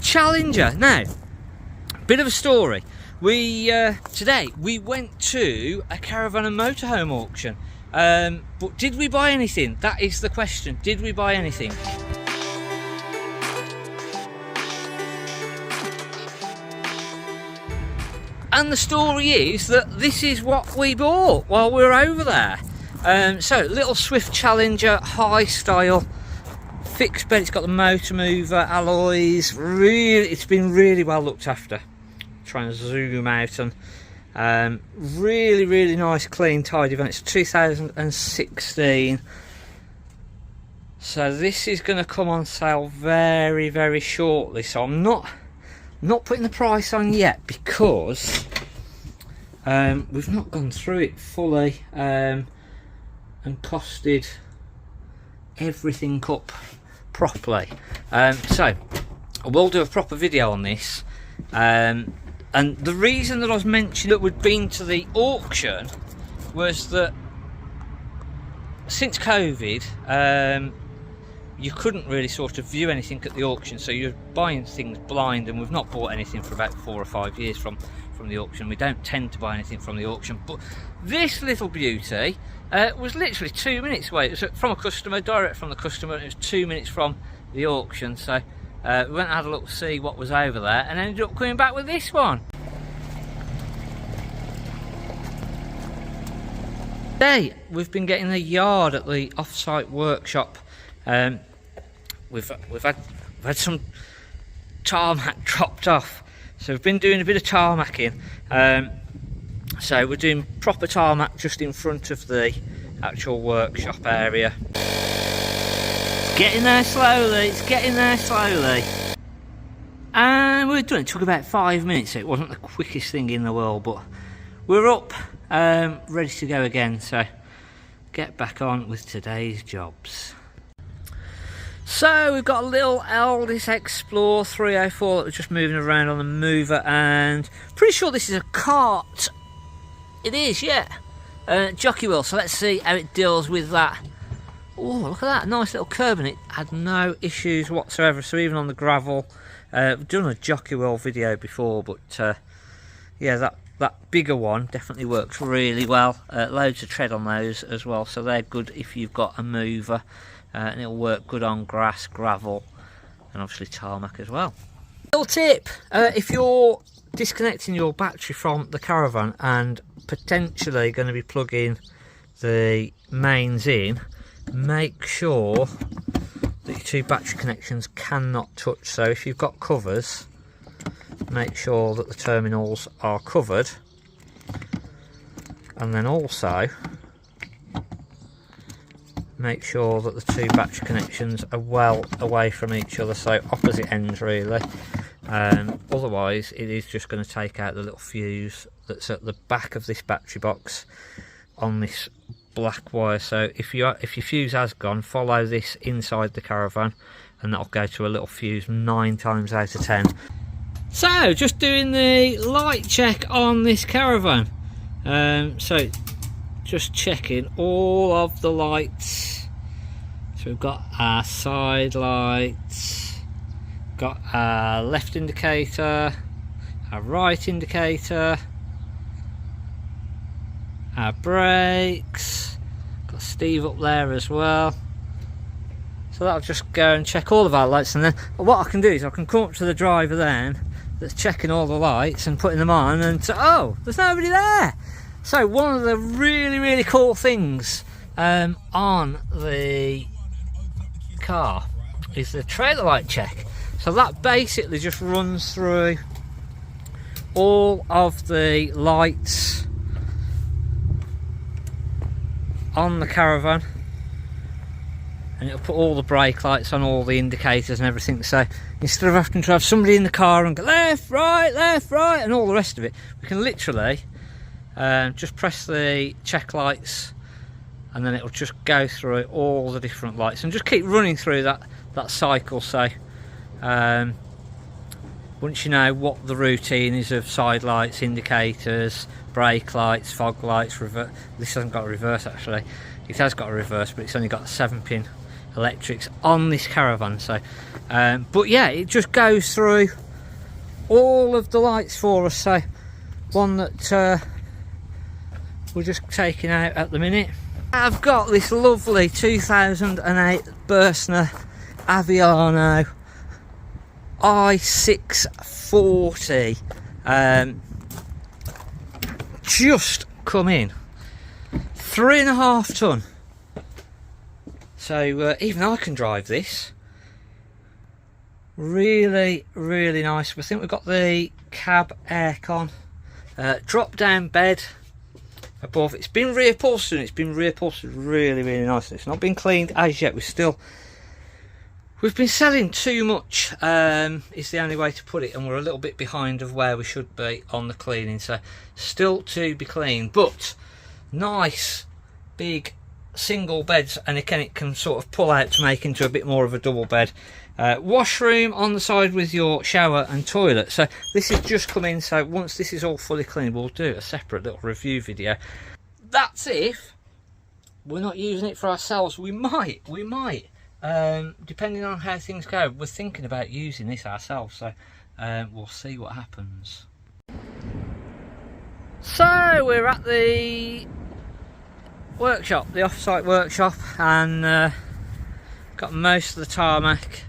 Challenger. Now, bit of a story. We today we went to a caravan and motorhome auction, but did we buy anything? That is the question. Did we buy anything? And the story is that this is what we bought while we were over there. So, little Swift Challenger, high style, fixed bed. It's got the motor mover, alloys. Really, it's been really well looked after. Try and zoom out and really nice, clean, tidy van. It's 2016. So this is going to come on sale very shortly. So I'm not putting the price on yet because we've not gone through it fully and costed everything up properly. So I will do a proper video on this. And the reason that I was mentioning that we'd been to the auction was that since COVID, you couldn't really sort of view anything at the auction, so you're buying things blind, and we've not bought anything for about 4 or 5 years from the auction. We don't tend to buy anything from the auction, but this little beauty was literally 2 minutes away. It was from a customer, direct from the customer, and it was 2 minutes from the auction. So we went and had a look to see what was over there and ended up coming back with this one. Today we've been getting the yard at the off-site workshop. We've had some tarmac dropped off, so we've been doing a bit of tarmacking. So we're doing proper tarmac just in front of the actual workshop area. It's getting there slowly, it's getting there slowly. And we're done. It took about 5 minutes, so it wasn't the quickest thing in the world, but we're up, ready to go again. So get back on with today's jobs. So we've got a little Aldis Explorer 304 that was just moving around on the mover, and pretty sure this is a cart. It is, yeah. Jockey Wheel. So let's see how it deals with that. Oh, look at that nice little curb, and it had no issues whatsoever. So even on the gravel, we've done a Jockey Wheel video before, but yeah, that bigger one definitely works really well. Loads of tread on those as well, so they're good if you've got a mover. And it'll work good on grass, gravel, and obviously tarmac as well. Little tip, if you're disconnecting your battery from the caravan and potentially going to be plugging the mains in, make sure that your 2 battery connections cannot touch. So if you've got covers, make sure that the terminals are covered, and then also make sure that the 2 battery connections are well away from each other, so opposite ends really. Otherwise it is just going to take out the little fuse that's at the back of this battery box on this black wire. So if your fuse has gone, follow this inside the caravan and that'll go to a little fuse 9 times out of 10. So just doing the light check on this caravan. So just checking all of the lights. So we've got our side lights, got our left indicator, our right indicator, our brakes, got Steve up there as well. So that'll just go and check all of our lights, and then what I can do is I can come up to the driver then that's checking all the lights and putting them on, and so, oh, there's nobody there. So one of the really cool things on the car is the trailer light check. So that basically just runs through all of the lights on the caravan, and it'll put all the brake lights on, all the indicators and everything. So instead of having to have somebody in the car and go left, right, and all the rest of it, we can literally just press the check lights, and then it'll just go through all the different lights and just keep running through that cycle. So once you know what the routine is of side lights, indicators, brake lights, fog lights, reverse. This hasn't got a reverse actually. It has got a reverse, but it's only got a 7-pin electrics on this caravan. So but yeah, it just goes through all of the lights for us. So one that we're just taking out at the minute. I've got this lovely 2008 Bursner Aviano i640 just come in, 3.5 ton. So even I can drive this. Really nice. I think we've got the cab aircon, drop down bed above. It's been reupholstered, and it's been reupholstered really nicely. It's not been cleaned as yet. We've been selling too much, is the only way to put it, and we're a little bit behind of where we should be on the cleaning, so still to be cleaned. But nice big single beds, and again it can sort of pull out to make into a bit more of a double bed. Washroom on the side with your shower and toilet. So this has just come in, so once this is all fully cleaned, we'll do a separate little review video. That's if we're not using it for ourselves. We might depending on how things go. We're thinking about using this ourselves, so we'll see what happens. So we're at the workshop, the off-site workshop, and got most of the tarmac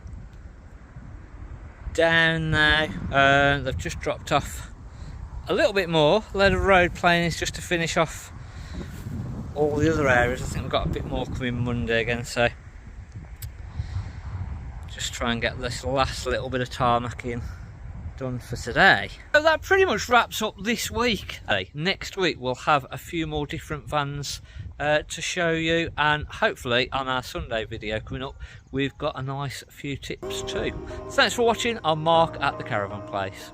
down now. They've just dropped off a little bit more, a load of road planings just to finish off all the other areas. I think we've got a bit more coming Monday again, so just try and get this last little bit of tarmacking done for today. So that pretty much wraps up this week. Next week we'll have a few more different vans to show you, and hopefully on our Sunday video coming up we've got a nice few tips too. Thanks for watching. I'm Mark at the Caravan Place.